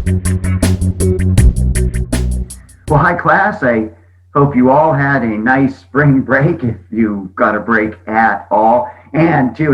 Well, hi class. I hope you all had a nice spring break, if you got a break at all. And too,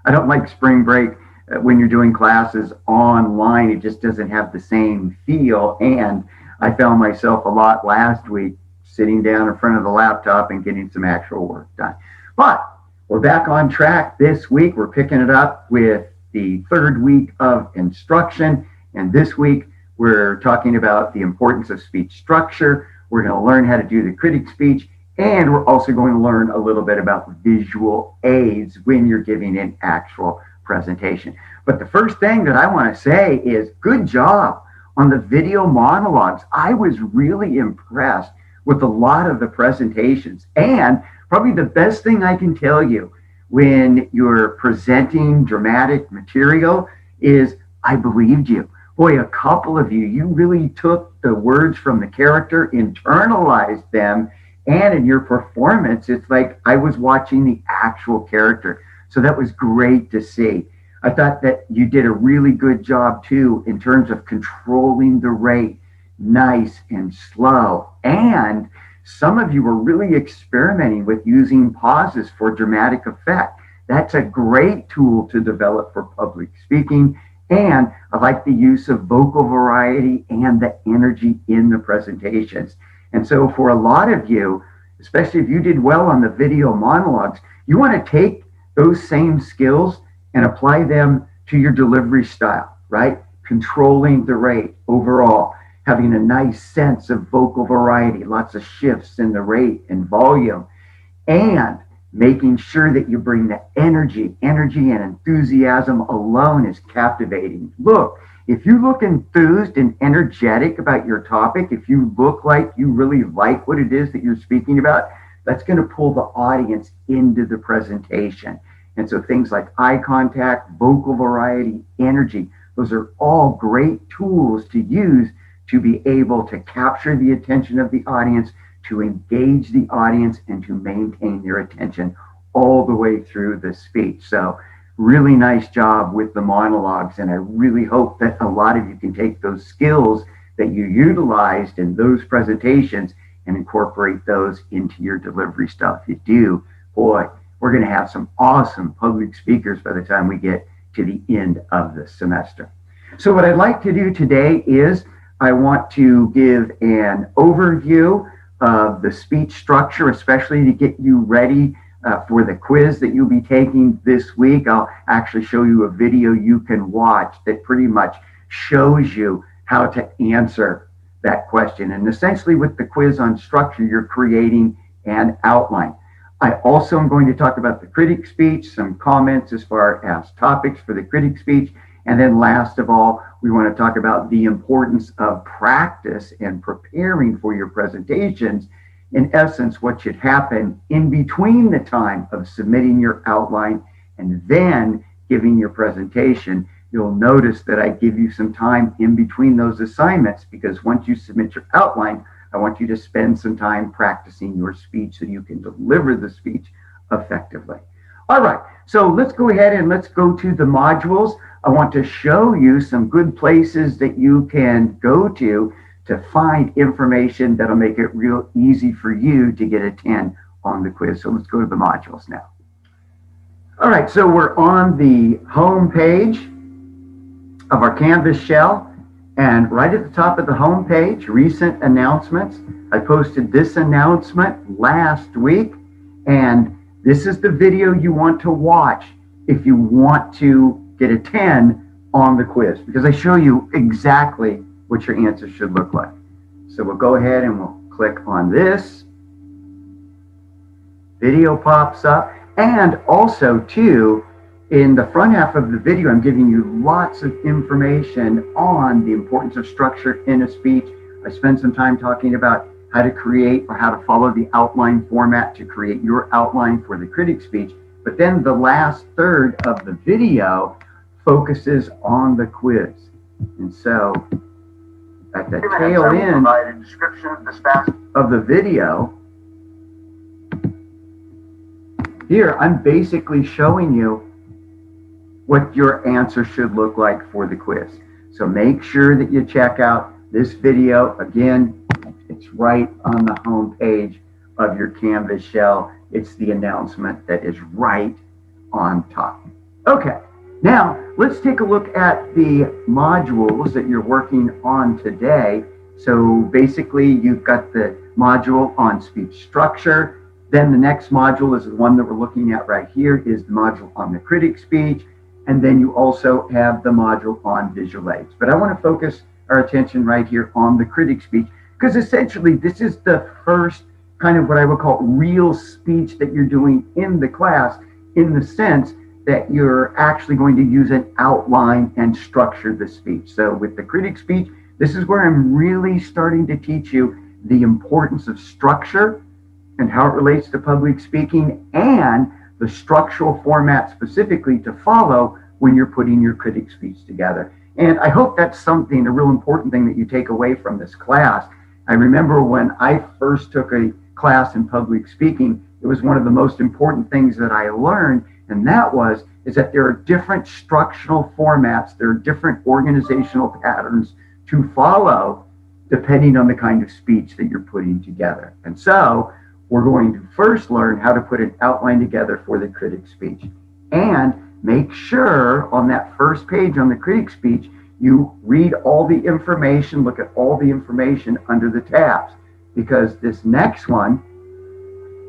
I don't like spring break when you're doing classes online. It just doesn't have the same feel. And I found myself a lot last week sitting down in front of the laptop and getting some actual work done. But we're back on track this week. We're picking it up with the third week of instruction. And this week, we're talking about the importance of speech structure. We're going to learn how to do the critic speech, and we're also going to learn a little bit about visual aids when you're giving an actual presentation. But the first thing that I want to say is good job on the video monologues. I was really impressed with a lot of the presentations, and probably the best thing I can tell you when you're presenting dramatic material is I believed you. Boy, a couple of you really took the words from the character, internalized them, and in your performance, it's like I was watching the actual character. So that was great to see. I thought that you did a really good job too in terms of controlling the rate, nice and slow. And some of you were really experimenting with using pauses for dramatic effect. That's a great tool to develop for public speaking. And I like the use of vocal variety and the energy in the presentations. And so for a lot of you, especially if you did well on the video monologues, you want to take those same skills and apply them to your delivery style, right? Controlling the rate overall, having a nice sense of vocal variety, lots of shifts in the rate and volume, and making sure that you bring the energy and enthusiasm alone is captivating. Look, if you look enthused and energetic about your topic, if you look like you really like what it is that you're speaking about, that's going to pull the audience into the presentation. And so things like eye contact, vocal variety, energy, those are all great tools to use to be able to capture the attention of the audience, to engage the audience, and to maintain their attention all the way through the speech. So really nice job with the monologues. And I really hope that a lot of you can take those skills that you utilized in those presentations and incorporate those into your delivery style. If you do, boy, we're going to have some awesome public speakers by the time we get to the end of the semester. So what I'd like to do today is I want to give an overview of the speech structure, especially to get you ready for the quiz that you'll be taking this week. I'll actually show you a video you can watch that pretty much shows you how to answer that question. And essentially with the quiz on structure, you're creating an outline. I also am going to talk about the critic speech, some comments as far as topics for the critic speech. And then last of all, we want to talk about the importance of practice and preparing for your presentations. In essence, what should happen in between the time of submitting your outline and then giving your presentation. You'll notice that I give you some time in between those assignments, because once you submit your outline, I want you to spend some time practicing your speech so you can deliver the speech effectively. All right, so let's go ahead and let's go to the modules. I want to show you some good places that you can go to find information that'll make it real easy for you to get a 10 on the quiz. So let's go to the modules now. All right, so we're on the home page of our Canvas shell, and right at the top of the home page, recent announcements. I posted this announcement last week, and this is the video you want to watch if you want to get a 10 on the quiz, because I show you exactly what your answer should look like. So we'll go ahead and we'll click on this. Video pops up. And also too, in the front half of the video, I'm giving you lots of information on the importance of structure in a speech. I spent some time talking about how to create or how to follow the outline format to create your outline for the critic speech. But then the last third of the video focuses on the quiz. And so at the tail end of the video, here I'm basically showing you what your answer should look like for the quiz. So make sure that you check out this video. Again, it's right on the home page of your Canvas shell. It's the announcement that is right on top. Okay, now let's take a look at the modules that you're working on today. So basically, you've got the module on speech structure. Then the next module is the one that we're looking at right here, is the module on the critic speech. And then you also have the module on visual aids. But I want to focus our attention right here on the critic speech, because essentially this is the first kind of what I would call real speech that you're doing in the class, in the sense that you're actually going to use an outline and structure the speech. So with the critic speech, this is where I'm really starting to teach you the importance of structure and how it relates to public speaking, and the structural format specifically to follow when you're putting your critic speech together. And I hope that's something, a real important thing that you take away from this class. I remember when I first took a class in public speaking, it was one of the most important things that I learned, and that is that there are different structural formats, there are different organizational patterns to follow depending on the kind of speech that you're putting together. And so we're going to first learn how to put an outline together for the critic speech. And make sure on that first page on the critic speech, you read all the information, look at all the information under the tabs, because this next one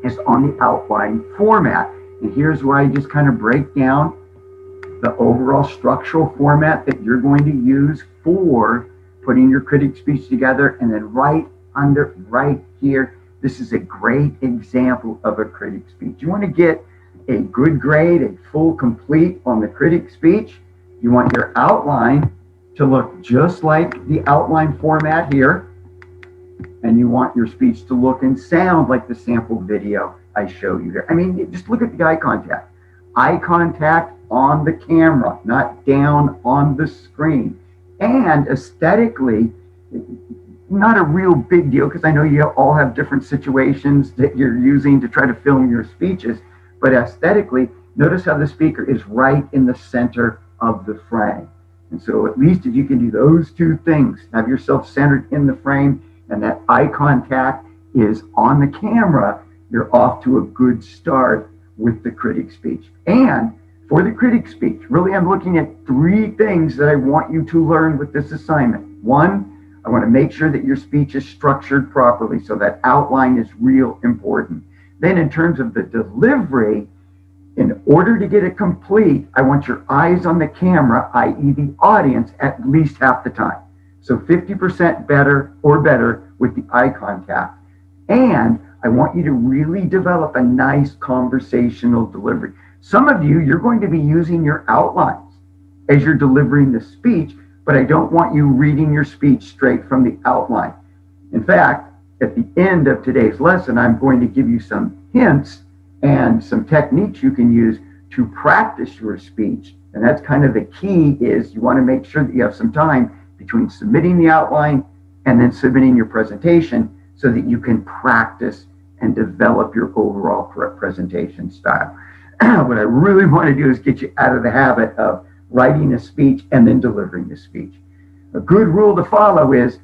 is on the outline format. And here's where I just kind of break down the overall structural format that you're going to use for putting your critic speech together. And then right here, this is a great example of a critic speech. You want to get a good grade, a full complete on the critic speech. You want your outline to look just like the outline format here. And you want your speech to look and sound like the sample video I showed you here. I mean, just look at the eye contact. Eye contact on the camera, not down on the screen. And aesthetically, not a real big deal, because I know you all have different situations that you're using to try to film your speeches, but aesthetically, notice how the speaker is right in the center of the frame. And so at least if you can do those two things, have yourself centered in the frame and that eye contact is on the camera, you're off to a good start with the critic speech. And for the critic speech, really I'm looking at 3 things that I want you to learn with this assignment. 1, I want to make sure that your speech is structured properly, so that outline is real important. Then in terms of the delivery, in order to get it complete, I want your eyes on the camera, i.e. the audience, at least half the time. So 50% better with the eye contact. And I want you to really develop a nice conversational delivery. Some of you, you're going to be using your outlines as you're delivering the speech, but I don't want you reading your speech straight from the outline. In fact, at the end of today's lesson, I'm going to give you some hints and some techniques you can use to practice your speech. And that's kind of the key, is you want to make sure that you have some time between submitting the outline and then submitting your presentation, so that you can practice and develop your overall presentation style. What I really want to do is get you out of the habit of writing a speech and then delivering the speech. A good rule to follow is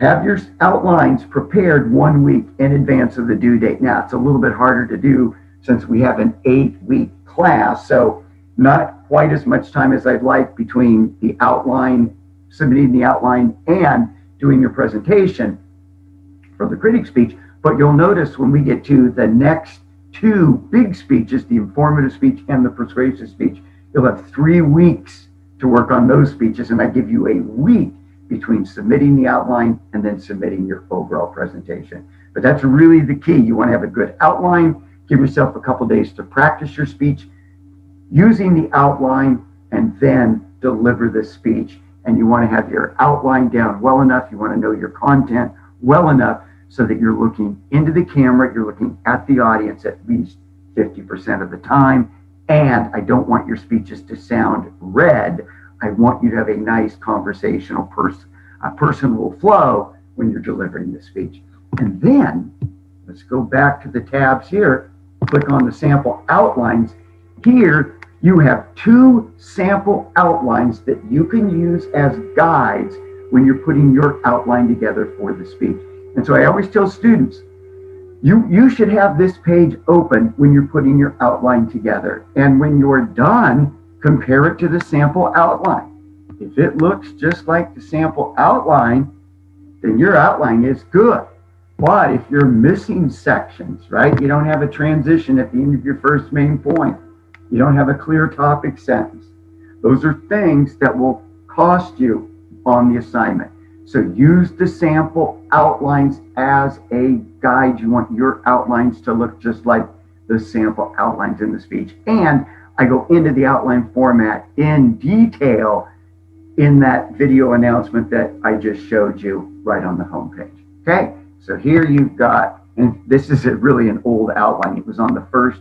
have your outlines prepared 1 week in advance of the due date. Now, it's a little bit harder to do since we have an 8-week class, so not quite as much time as I'd like between the outline, submitting the outline, and doing your presentation for the critic speech. But you'll notice when we get to the next 2 big speeches, the informative speech and the persuasive speech, you'll have 3 weeks to work on those speeches, and I give you a week between submitting the outline and then submitting your overall presentation. But that's really the key. You want to have a good outline, give yourself a couple days to practice your speech using the outline, and then deliver the speech. And you want to have your outline down well enough, you want to know your content well enough so that you're looking into the camera, you're looking at the audience at least 50% of the time. And I don't want your speeches to sound read. I want you to have a nice conversational personal flow when you're delivering the speech. And then let's go back to the tabs here, click on the sample outlines. Here You have two sample outlines that you can use as guides when you're putting your outline together for the speech. And so I always tell students, you should have this page open when you're putting your outline together. And when you're done, compare it to the sample outline. If it looks just like the sample outline, then your outline is good. But if you're missing sections, right? You don't have a transition at the end of your first main point. You don't have a clear topic sentence. Those are things that will cost you on the assignment. So use the sample outlines as a guide. You want your outlines to look just like the sample outlines in the speech. And I go into the outline format in detail in that video announcement that I just showed you right on the homepage. Okay, so here you've got, and this is really an old outline. It was on the first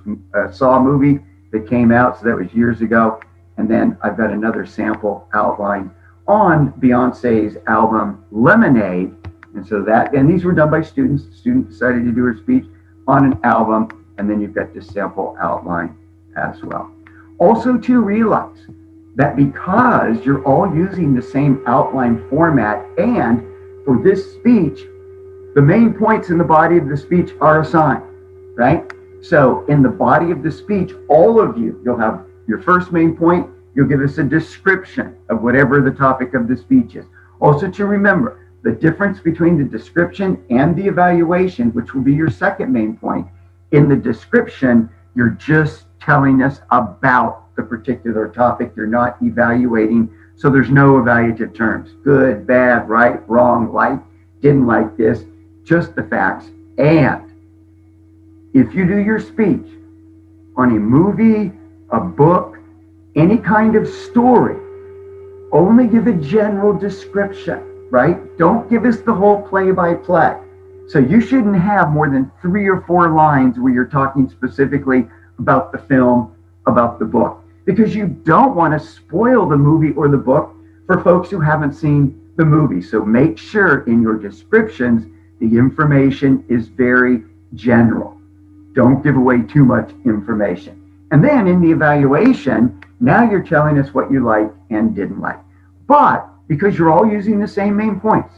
Saw movie that came out, so that was years ago. And then I've got another sample outline on Beyonce's album Lemonade. And so that, and these were done by students. The student decided to do her speech on an album, and then you've got this sample outline as well. Also to realize that because you're all using the same outline format, and for this speech, the main points in the body of the speech are assigned, right? So in the body of the speech, all of you, you'll have your first main point, you'll give us a description of whatever the topic of the speech is. Also to remember, the difference between the description and the evaluation, which will be your second main point. In the description, you're just telling us about the particular topic. You're not evaluating, so there's no evaluative terms. Good, bad, right, wrong, like, didn't like this, just the facts. And if you do your speech on a movie, a book, any kind of story, only give a general description, right? Don't give us the whole play-by-play. So you shouldn't have more than 3 or 4 lines where you're talking specifically about the film, about the book, because you don't want to spoil the movie or the book for folks who haven't seen the movie. So make sure in your descriptions, the information is very general. Don't give away too much information. And then in the evaluation, now you're telling us what you liked and didn't like. But because you're all using the same main points,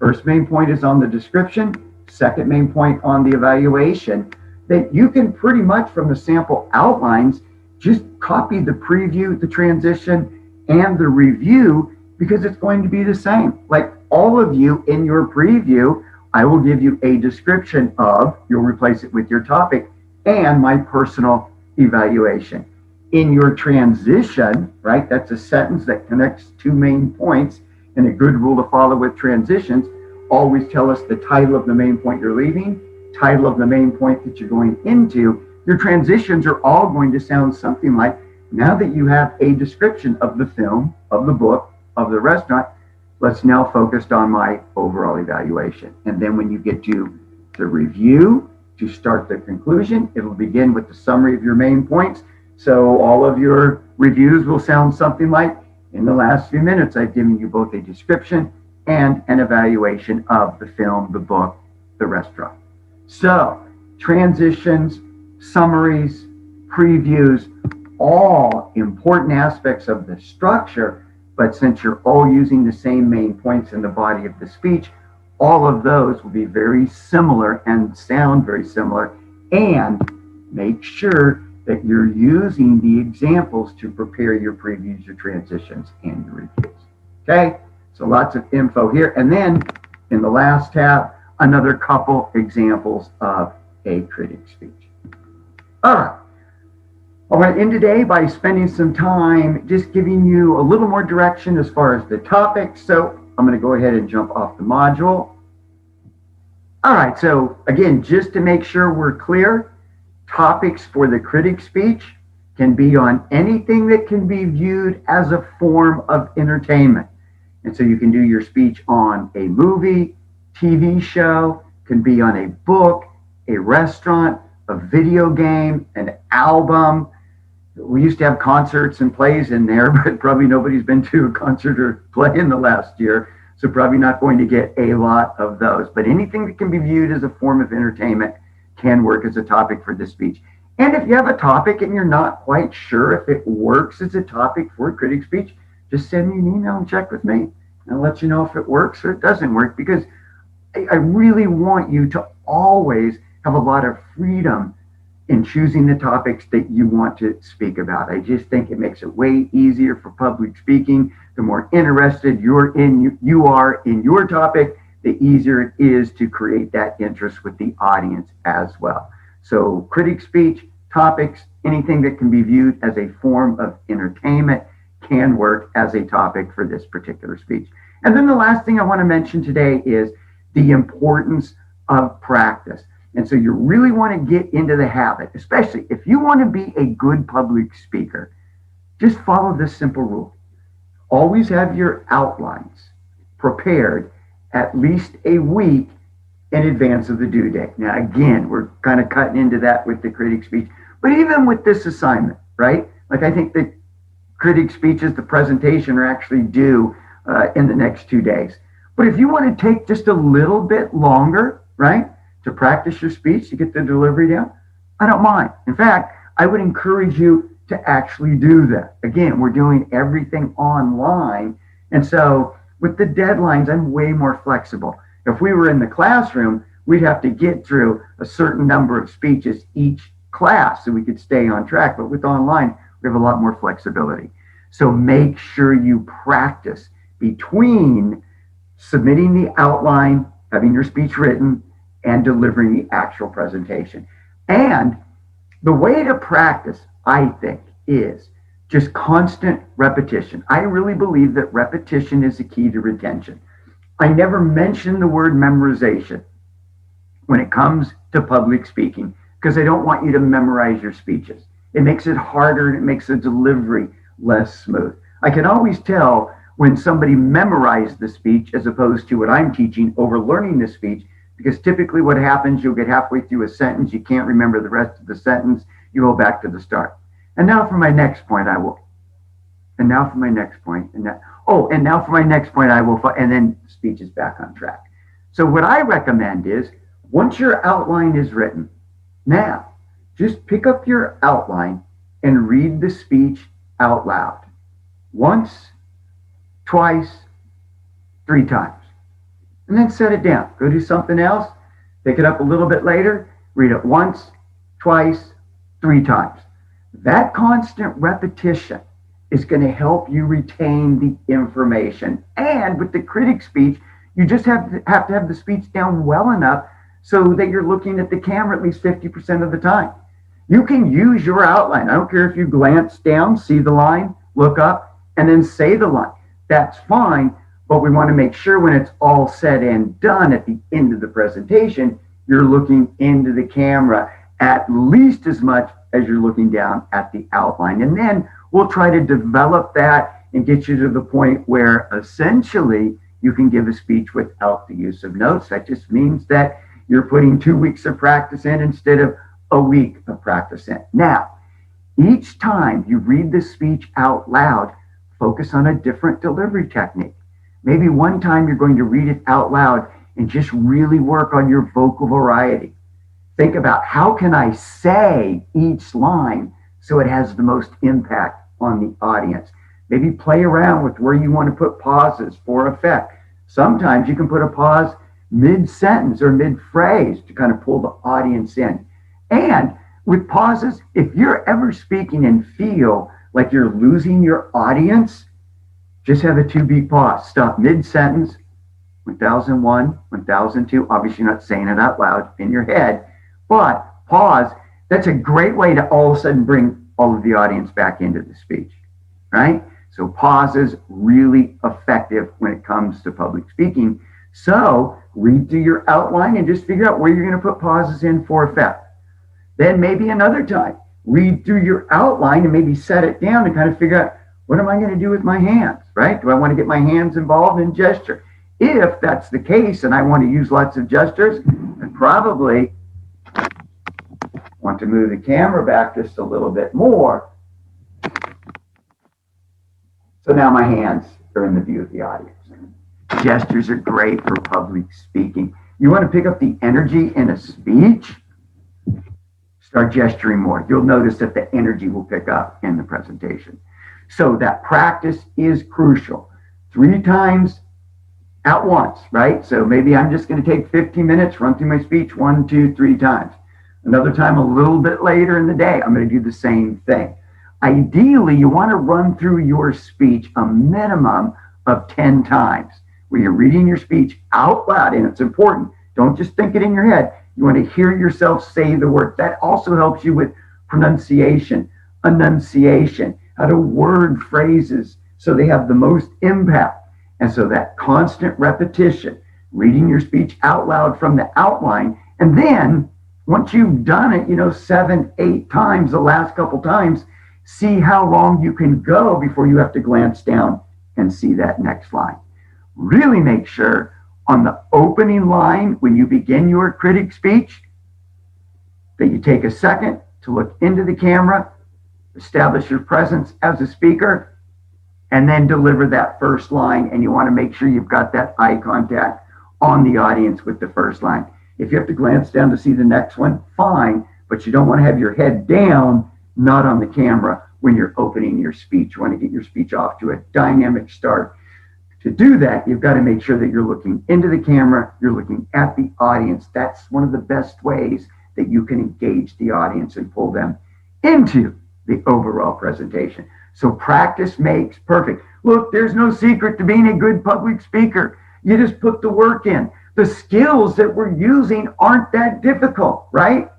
first main point is on the description, second main point on the evaluation, that you can pretty much from the sample outlines just copy the preview, the transition, and the review, because it's going to be the same. Like all of you in your preview, I will give you a description of, you'll replace it with your topic, and my personal evaluation. In your transition, right, that's a sentence that connects 2 main points, and a good rule to follow with transitions, always tell us the title of the main point you're leaving, title of the main point that you're going into. Your transitions are all going to sound something like, now that you have a description of the film, of the book, of the restaurant, let's now focus on my overall evaluation. And then when you get to the review, to start the conclusion, it'll begin with the summary of your main points. So all of your reviews will sound something like, in the last few minutes, I've given you both a description and an evaluation of the film, the book, the restaurant. So transitions, summaries, previews, all important aspects of the structure, but since you're all using the same main points in the body of the speech, all of those will be very similar and sound very similar. And make sure that you're using the examples to prepare your previews, your transitions, and your reviews. Okay, so lots of info here. And then in the last tab, another couple examples of a critic speech. All right. I want to end today by spending some time just giving you a little more direction as far as the topic. So I'm going to go ahead and jump off the module. All right, so again, just to make sure we're clear, topics for the critic speech can be on anything that can be viewed as a form of entertainment. And so you can do your speech on a movie, TV show, can be on a book, a restaurant, a video game, an album. We used to have concerts and plays in there, but probably nobody's been to a concert or play in the last year. So probably not going to get a lot of those. But anything that can be viewed as a form of entertainment can work as a topic for this speech. And if you have a topic and you're not quite sure if it works as a topic for Critic Speech, just send me an email and check with me. And I'll let you know if it works or it doesn't work, because I really want you to always have a lot of freedom in choosing the topics that you want to speak about. I just think it makes it way easier for public speaking. The more interested you are in your topic, the easier it is to create that interest with the audience as well. So critic speech, topics, anything that can be viewed as a form of entertainment can work as a topic for this particular speech. And then the last thing I want to mention today is the importance of practice. And so you really want to get into the habit, especially if you want to be a good public speaker. Just follow this simple rule. Always have your outlines prepared at least a week in advance of the due date. Now, again, we're kind of cutting into that with the critic speech, but even with this assignment, right? Like, I think the critic speeches, the presentation, are actually due in the next 2 days. But if you want to take just a little bit longer, right, to practice your speech, to get the delivery down, I don't mind. In fact, I would encourage you to actually do that. Again, we're doing everything online. And so with the deadlines, I'm way more flexible. If we were in the classroom, we'd have to get through a certain number of speeches each class so we could stay on track. But with online, we have a lot more flexibility. So make sure you practice between submitting the outline, having your speech written, and delivering the actual presentation. And the way to practice, I think, is just constant repetition. I really believe that repetition is the key to retention. I never mention the word memorization when it comes to public speaking, because I don't want you to memorize your speeches. It makes it harder and it makes the delivery less smooth. I can always tell when somebody memorized the speech as opposed to what I'm teaching, over learning the speech, because typically what happens, you'll get halfway through a sentence, you can't remember the rest of the sentence, you go back to the start. And now for my next point, I will. And now for my next point, and now for my next point, I will, and then speech is back on track. So what I recommend is, once your outline is written, now just pick up your outline and read the speech out loud. Once, twice, 3 times. And then set it down. Go do something else. Pick it up a little bit later. Read it once, twice, 3 times. That constant repetition is going to help you retain the information. And with the critic speech, you just have to have the speech down well enough so that you're looking at the camera at least 50% of the time. You can use your outline. I don't care if you glance down, see the line, look up, and then say the line. That's fine, but we want to make sure when it's all said and done at the end of the presentation, you're looking into the camera at least as much as you're looking down at the outline. And then we'll try to develop that and get you to the point where essentially you can give a speech without the use of notes. That just means that you're putting 2 weeks of practice in instead of a week of practice in. Now, each time you read the speech out loud, focus on a different delivery technique. Maybe one time you're going to read it out loud and just really work on your vocal variety. Think about, how can I say each line so it has the most impact on the audience? Maybe play around with where you want to put pauses for effect. Sometimes you can put a pause mid-sentence or mid-phrase to kind of pull the audience in. And with pauses, if you're ever speaking and feel like you're losing your audience, just have a 2-beat pause. Stop mid-sentence, 1001, 1002. Obviously, you're not saying it out loud in your head, but pause. That's a great way to all of a sudden bring all of the audience back into the speech, right? So pauses really effective when it comes to public speaking. So read through your outline and just figure out where you're going to put pauses in for effect. Then maybe another time, read through your outline and maybe set it down and kind of figure out, what am I going to do with my hands, right? Do I want to get my hands involved in gesture? If that's the case and I want to use lots of gestures, I probably want to move the camera back just a little bit more. So now my hands are in the view of the audience. Gestures are great for public speaking. You want to pick up the energy in a speech? start gesturing more. You'll notice that the energy will pick up in the presentation. So that practice is crucial. 3 times at once, right? So maybe I'm just going to take 15 minutes, run through my speech 1, 2, 3 times. Another time a little bit later in the day, I'm going to do the same thing. Ideally, you want to run through your speech a minimum of 10 times where you're reading your speech out loud, and it's important. Don't just think it in your head. You want to hear yourself say the word. That also helps you with pronunciation, enunciation, how to word phrases so they have the most impact. And so that constant repetition, reading your speech out loud from the outline, and then once you've done it, 7, 8 times the last couple times, see how long you can go before you have to glance down and see that next line. Really make sure on the opening line, when you begin your critic speech, that you take a second to look into the camera, establish your presence as a speaker, and then deliver that first line. And you want to make sure you've got that eye contact on the audience with the first line. If you have to glance down to see the next one, fine, but you don't want to have your head down, not on the camera when you're opening your speech. You want to get your speech off to a dynamic start. To do that, you've got to make sure that you're looking into the camera, you're looking at the audience. That's one of the best ways that you can engage the audience and pull them into the overall presentation. So practice makes perfect. Look, there's no secret to being a good public speaker. You just put the work in. The skills that we're using aren't that difficult, right?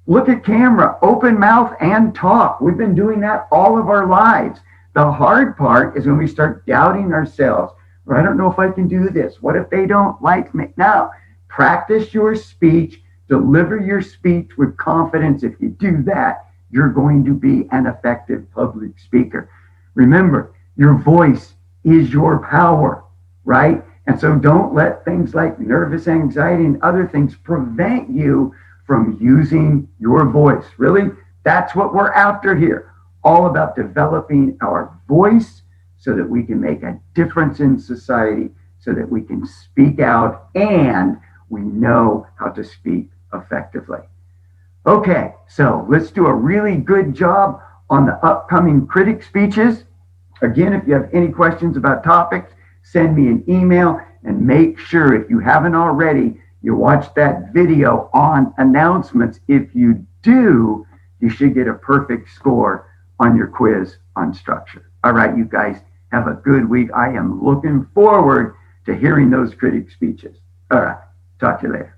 Look at camera, open mouth, and talk. We've been doing that all of our lives. The hard part is when we start doubting ourselves. Or I don't know if I can do this. What if they don't like me? Now, practice your speech, deliver your speech with confidence. If you do that, you're going to be an effective public speaker. Remember, your voice is your power, right? And so don't let things like nervous anxiety and other things prevent you from using your voice. Really, that's what we're after here. All about developing our voice so that we can make a difference in society, so that we can speak out and we know how to speak effectively. Okay, so let's do a really good job on the upcoming critic speeches. Again, if you have any questions about topics, send me an email, and make sure, if you haven't already, you watch that video on announcements. If you do, you should get a perfect score on your quiz on structure. All right, you guys, have a good week. I am looking forward to hearing those critic speeches. All right, talk to you later.